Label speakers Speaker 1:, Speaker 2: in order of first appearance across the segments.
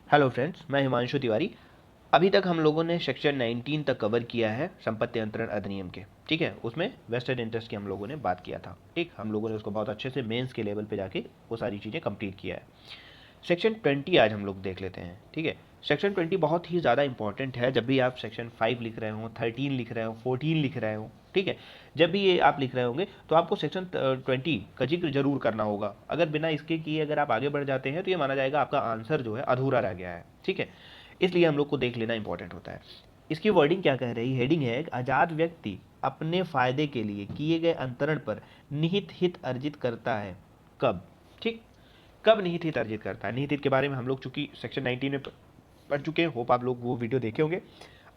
Speaker 1: Hello friends, मैं हिमांशु तिवारी। अभी तक हम लोगों ने सेक्शन 19 तक कवर किया है संपत्ति अंतरण अधिनियम के। ठीक है, उसमें वेस्टेड इंटरेस्ट की हम लोगों ने बात किया था। ठीक, हम लोगों ने उसको बहुत अच्छे से मेंस के लेवल पे जाके वो सारी चीज़ें कंप्लीट किया है। सेक्शन 20 आज हम लोग देख लेते हैं। ठीक है, सेक्शन 20 बहुत ही ज़्यादा इंपॉर्टेंट है। जब भी आप सेक्शन 5 लिख रहे हो, 13 लिख रहे हो, 14 लिख रहे हो, ठीक है, जब भी ये आप लिख रहे होंगे तो आपको सेक्शन 20 का जिक्र जरूर करना होगा। अगर बिना इसके किए अगर आप आगे बढ़ जाते हैं तो ये माना जाएगा आपका आंसर जो है अधूरा रह गया है। ठीक है, इसलिए हम लोग को देख लेना इंपॉर्टेंट होता है। इसकी वर्डिंग क्या कह रही, हेडिंग है आजाद व्यक्ति अपने फायदे के लिए किए गए अंतरण पर निहित हित अर्जित करता है। कब? ठीक, कब निहित हित अर्जित करता है? निहित हित के बारे में हम लोग चूंकि सेक्शन 19 में पढ़ चुके हैं, होप आप लोग वो वीडियो देखे होंगे।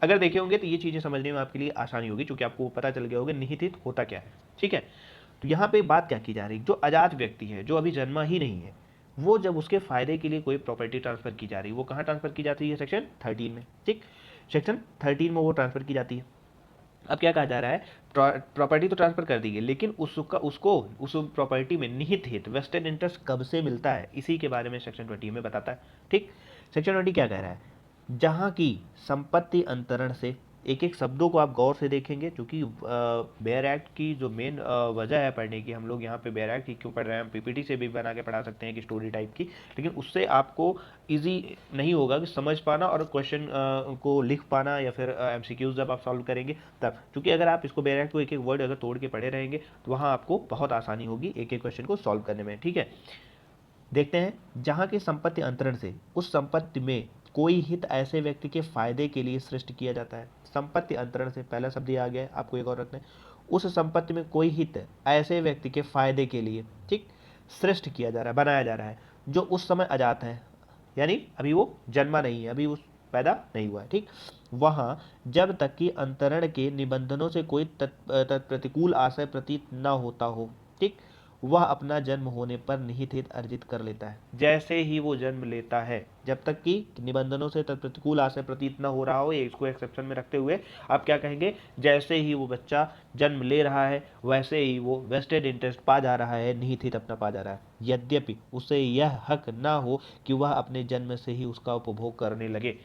Speaker 1: अगर देखे होंगे तो ये चीज़ें समझने में आपके लिए आसानी होगी, क्योंकि आपको पता चल गया होगा निहित हित होता क्या है। ठीक है, तो यहाँ पे बात क्या की जा रही, जो अजात व्यक्ति है, जो अभी जन्मा ही नहीं है, वो जब उसके फायदे के लिए कोई प्रॉपर्टी ट्रांसफर की जा रही है, वो कहाँ ट्रांसफर की जाती है? सेक्शन 13 में। ठीक, सेक्शन 13 में वो ट्रांसफर की जाती है। अब क्या कहा जा रहा है, प्रॉपर्टी तो ट्रांसफर कर दी गई, लेकिन उसको उस प्रॉपर्टी में निहित हित वेस्टेड इंटरेस्ट कब से मिलता है, इसी के बारे में सेक्शन 20 में बताता है। ठीक, सेक्शन 20 क्या कह रहा है, जहां की संपत्ति अंतरण से, एक एक शब्दों को आप गौर से देखेंगे, क्योंकि बेयर एक्ट की जो मेन वजह है पढ़ने की, हम लोग यहाँ पे बेयर एक्ट की क्यों पढ़ रहे हैं, हम पीपीटी से भी बना के पढ़ा सकते हैं कि स्टोरी टाइप की, लेकिन उससे आपको इजी नहीं होगा कि समझ पाना और क्वेश्चन को लिख पाना, या फिर एमसीक्यूज जब आप सॉल्व करेंगे तब। क्योंकि अगर आप इसको बेयर एक्ट को एक एक वर्ड अगर तोड़ के पढ़े रहेंगे तो वहाँ आपको बहुत आसानी होगी एक एक क्वेश्चन को सॉल्व करने में। ठीक है, देखते हैं, जहां के संपत्ति अंतरण से उस संपत्ति में कोई हित ऐसे व्यक्ति के फायदे के लिए सृष्ट किया जाता है। संपत्ति अंतरण से पहला शब्द ये आ गया है, आपको एक और रखना है, उस संपत्ति में कोई हित ऐसे व्यक्ति के फायदे के लिए, ठीक, सृष्ट किया जा रहा है, बनाया जा रहा है, जो उस समय अजात है, यानी अभी वो जन्मा नहीं है, अभी उस पैदा नहीं हुआ है। ठीक, वहां जब तक कि अंतरण के निबंधनों से कोई प्रतिकूल आशय प्रतीत न होता हो, ठीक, वह अपना जन्म होने पर निहित हित अर्जित कर लेता है। जैसे ही वो जन्म लेता है, जब तक कि निबंधनों से प्रतिकूल आशय प्रतीत न हो रहा हो, ये इसको एक्सेप्शन में रखते हुए आप क्या कहेंगे, जैसे ही वो बच्चा जन्म ले रहा है वैसे ही वो वेस्टेड इंटरेस्ट पा जा रहा है, निहित हित अपना पा जा रहा है, यद्यपि उसे यह हक ना हो कि वह अपने जन्म से ही उसका उपभोग करने लगे।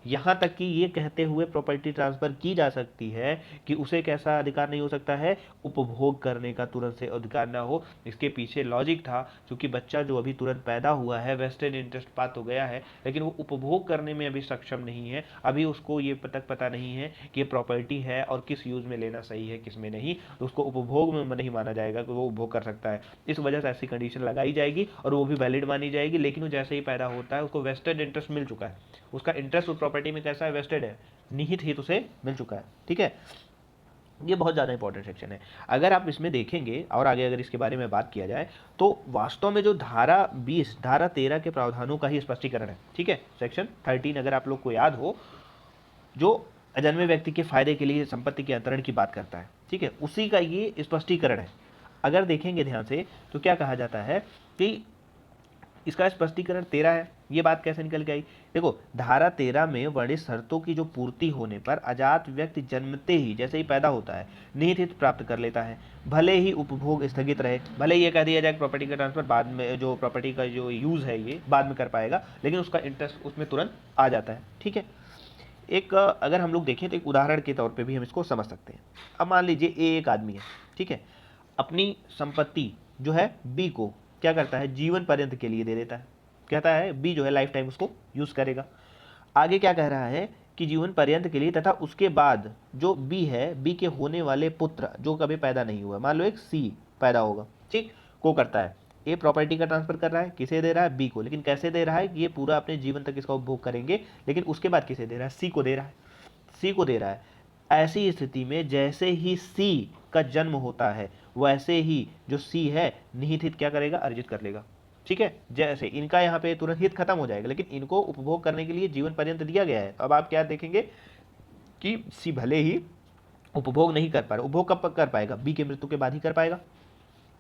Speaker 1: यहाँ तक कि ये कहते हुए प्रॉपर्टी ट्रांसफर की जा सकती है कि उसे कैसा अधिकार नहीं हो सकता है, उपभोग करने का तुरंत से अधिकार ना हो। इसके पीछे लॉजिक था, क्योंकि बच्चा जो अभी तुरंत पैदा हुआ है, वेस्टेड इंटरेस्ट पा तो गया है, लेकिन वो उपभोग करने में अभी सक्षम नहीं है। अभी उसको ये तक पता नहीं है कि ये प्रॉपर्टी है और किस यूज में लेना सही है, किस में नहीं, तो उसको उपभोग में नहीं माना जाएगा कि वो उपभोग कर सकता है। इस वजह से ऐसी कंडीशन लगाई जाएगी और वो भी वैलिड मानी जाएगी। लेकिन वो जैसे ही पैदा होता है उसको वेस्टेड इंटरेस्ट मिल चुका है, उसका इंटरेस्ट उस प्रॉपर्टी में कैसा है, वेस्टेड है, निहित हित उसे मिल चुका है। ठीक है, ये बहुत ज़्यादा इंपॉर्टेंट सेक्शन है। अगर आप इसमें देखेंगे और आगे अगर इसके बारे में बात किया जाए तो वास्तव में जो धारा 20, धारा 13 के प्रावधानों का ही स्पष्टीकरण है। ठीक है, सेक्शन 13 अगर आप लोग को याद हो, जो अजन्मे व्यक्ति के फायदे के लिए संपत्ति के अंतरण की बात करता है, ठीक है, उसी का ये स्पष्टीकरण है। अगर देखेंगे ध्यान से तो क्या कहा जाता है कि इसका स्पष्टीकरण 13 है। ये बात कैसे निकल के आई, देखो, धारा 13 में वर्णित शर्तों की जो पूर्ति होने पर अजात व्यक्ति जन्मते ही, जैसे ही पैदा होता है, निहित हित प्राप्त कर लेता है, भले ही उपभोग स्थगित रहे, भले ये कह दिया जाए प्रॉपर्टी का ट्रांसफर बाद में, जो प्रॉपर्टी का जो यूज है ये बाद में कर पाएगा, लेकिन उसका इंटरेस्ट उसमें तुरंत आ जाता है। ठीक है, एक अगर हम लोग देखें तो एक उदाहरण के तौर पे भी हम इसको समझ सकते हैं। अब मान लीजिए एक आदमी है, ठीक है, अपनी संपत्ति जो है बी को क्या करता है, जीवन पर्यंत के लिए दे देता है, कहता है बी जो है लाइफ टाइम उसको यूज करेगा। आगे क्या कह रहा है कि जीवन पर्यंत के लिए, तथा उसके बाद जो बी है, बी के होने वाले पुत्र जो कभी पैदा नहीं हुआ, मान लो एक सी पैदा होगा, ठीक, को करता है, ए प्रॉपर्टी का ट्रांसफर कर रहा है, किसे दे रहा है, बी को, लेकिन कैसे दे रहा है कि ये पूरा अपने जीवन तक इसका उपभोग करेंगे, लेकिन उसके बाद किसे दे रहा है, सी को दे रहा है, सी को दे रहा है। ऐसी स्थिति में जैसे ही सी का जन्म होता है वैसे ही जो सी है निहित हित क्या करेगा, अर्जित कर लेगा। ठीक है, जैसे इनका यहाँ पे तुरंत हित खत्म हो जाएगा, लेकिन इनको उपभोग करने के लिए जीवन पर्यंत दिया गया है। तो अब आप क्या देखेंगे कि सी भले ही उपभोग नहीं कर पा रहा, उपभोग कब कर पाएगा, बी के मृत्यु के बाद ही कर पाएगा।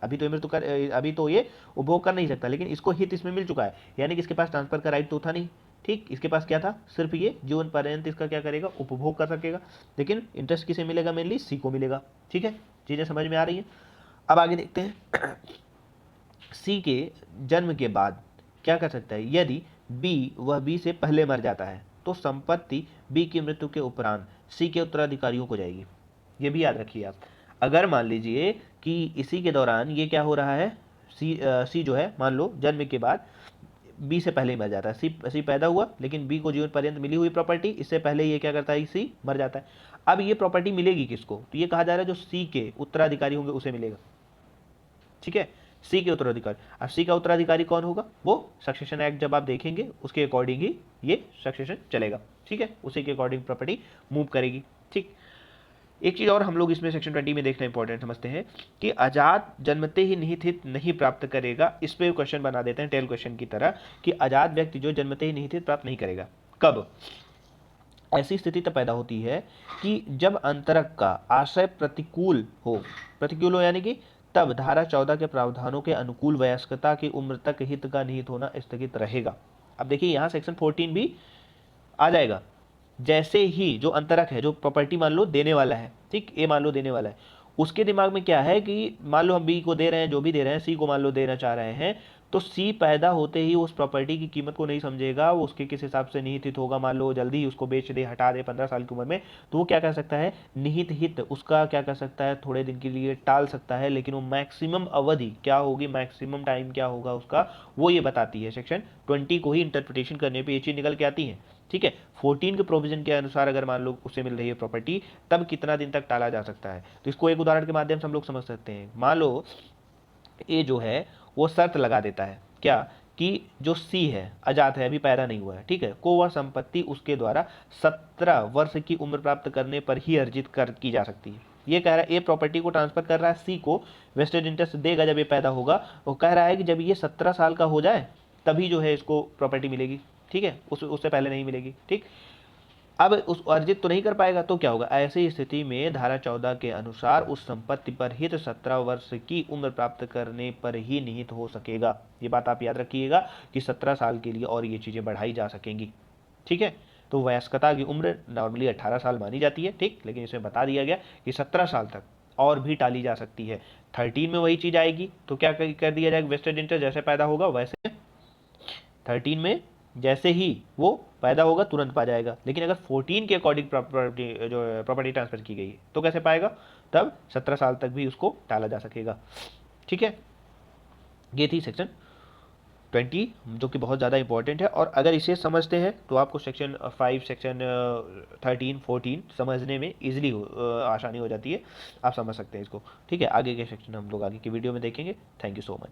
Speaker 1: अभी तो मृत्यु कर, अभी तो ये उपभोग कर नहीं सकता, लेकिन इसको हित इसमें मिल चुका है, यानी कि इसके पास ट्रांसफर का राइट तो था नहीं। ठीक, इसके पास क्या था, सिर्फ ये जीवन पर्यंत इसका क्या करेगा, उपभोग कर सकेगा, लेकिन इंटरेस्ट किसे मिलेगा, मेनली सी को मिलेगा। ठीक है, चीजें समझ में आ रही है। अब आगे देखते हैं, सी के जन्म के बाद क्या कर सकता है, यदि बी वह बी से पहले मर जाता है तो संपत्ति बी की मृत्यु के उपरांत सी के उत्तराधिकारियों को जाएगी। ये भी याद रखिए आप। अगर मान लीजिए कि इसी के दौरान ये क्या हो रहा है, सी जो है मान लो जन्म के बाद बी से पहले ही मर जाता है। सी पैदा हुआ लेकिन बी को जीवन पर्यंत मिली हुई प्रॉपर्टी, इससे पहले ये क्या करता है, सी मर जाता है। अब ये प्रॉपर्टी मिलेगी किसको, तो ये कहा जा रहा है जो सी के उत्तराधिकारी होंगे उसे मिलेगा। ठीक है, सी के उत्तराधिकारी। अब सी का उत्तराधिकारी कौन होगा, वो सक्सेशन एक्ट जब आप देखेंगे उसके अकॉर्डिंग ही ये सक्सेशन चलेगा। ठीक है, उसी के अकॉर्डिंग प्रॉपर्टी मूव करेगी। ठीक, एक चीज और हम लोग इसमें सेक्शन 20 में देखना इंपॉर्टेंट समझते हैं कि आजाद जन्मते ही निहित हित नहीं प्राप्त करेगा। इस पे क्वेश्चन बना देते हैं टेल क्वेश्चन की तरह कि आजाद व्यक्ति जो जन्मते ही निहित हित प्राप्त नहीं करेगा। कब? ऐसी स्थिति तब पैदा होती है कि जब अंतरक का आशय प्रतिकूल हो यानी कि तब धारा 14 के प्रावधानों के अनुकूल वयस्कता की उम्र तक हित का निहित होना स्थगित रहेगा। अब देखिए यहाँ सेक्शन 14 भी आ जाएगा। जैसे ही जो अंतरक है, जो प्रॉपर्टी मान लो देने वाला है, ठीक, ए मान लो देने वाला है, उसके दिमाग में क्या है कि मान लो हम बी को दे रहे हैं, जो भी दे रहे हैं, सी को मान लो देना चाह रहे हैं, तो सी पैदा होते ही उस प्रॉपर्टी की कीमत को नहीं समझेगा, वो उसके किस हिसाब से निहित हित होगा, मान लो जल्दी ही उसको बेच दे, हटा दे 15 साल की उम्र में, तो वो क्या कर सकता है, निहित हित उसका क्या कर सकता है, थोड़े दिन के लिए टाल सकता है, लेकिन वो मैक्सिमम अवधि क्या होगी, मैक्सिमम टाइम क्या होगा उसका, वो ये बताती है। सेक्शन 20 को ही इंटरप्रिटेशन करने पर ये चीज़ निकल के आती है। ठीक है, 14 के प्रोविजन के अनुसार अगर मान लो उसे मिल रही है प्रॉपर्टी, तब कितना दिन तक टाला जा सकता है। तो इसको एक उदाहरण के माध्यम से हम लोग समझ सकते हैं। मान लो ए जो है वो शर्त लगा देता है क्या, कि जो सी है, आजाद है, अभी पैदा नहीं हुआ है, ठीक है, को वह संपत्ति उसके द्वारा 17 वर्ष की उम्र प्राप्त करने पर ही अर्जित की जा सकती है। ये कह रहा है ए प्रॉपर्टी को ट्रांसफर कर रहा है सी को, वेस्टेड इंटरेस्ट देगा जब ये पैदा होगा, वो कह रहा है कि जब ये 17 साल का हो जाए तभी जो है इसको प्रॉपर्टी मिलेगी। ठीक है, उससे पहले नहीं मिलेगी। ठीक, अब उस अर्जित तो नहीं कर पाएगा, तो क्या होगा, ऐसी स्थिति में धारा 14 के अनुसार उस संपत्ति पर हित 17 वर्ष की उम्र प्राप्त करने पर ही निहित हो सकेगा। ये बात आप याद रखिएगा कि 17 साल के लिए और ये चीजें बढ़ाई जा सकेंगी। ठीक है, तो वयस्कता की उम्र नॉर्मली 18 साल मानी जाती है, ठीक, लेकिन इसमें बता दिया गया कि 17 साल तक और भी टाली जा सकती है। 13 में वही चीज आएगी, तो क्या कर दिया जाएगा, वेस्टेड इंटरेस्ट जैसे पैदा होगा वैसे 13 में जैसे ही वो पैदा होगा तुरंत पा जाएगा। लेकिन अगर 14 के अकॉर्डिंग प्रॉपर्टी ट्रांसफर की गई तो कैसे पाएगा, तब 17 साल तक भी उसको टाला जा सकेगा। ठीक है, ये थी सेक्शन 20 जो कि बहुत ज़्यादा इंपॉर्टेंट है, और अगर इसे समझते हैं तो आपको सेक्शन 5, सेक्शन 13, 14 समझने में ईजिली आसानी हो जाती है, आप समझ सकते हैं इसको। ठीक है, आगे के सेक्शन हम लोग आगे की वीडियो में देखेंगे। Thank you so much.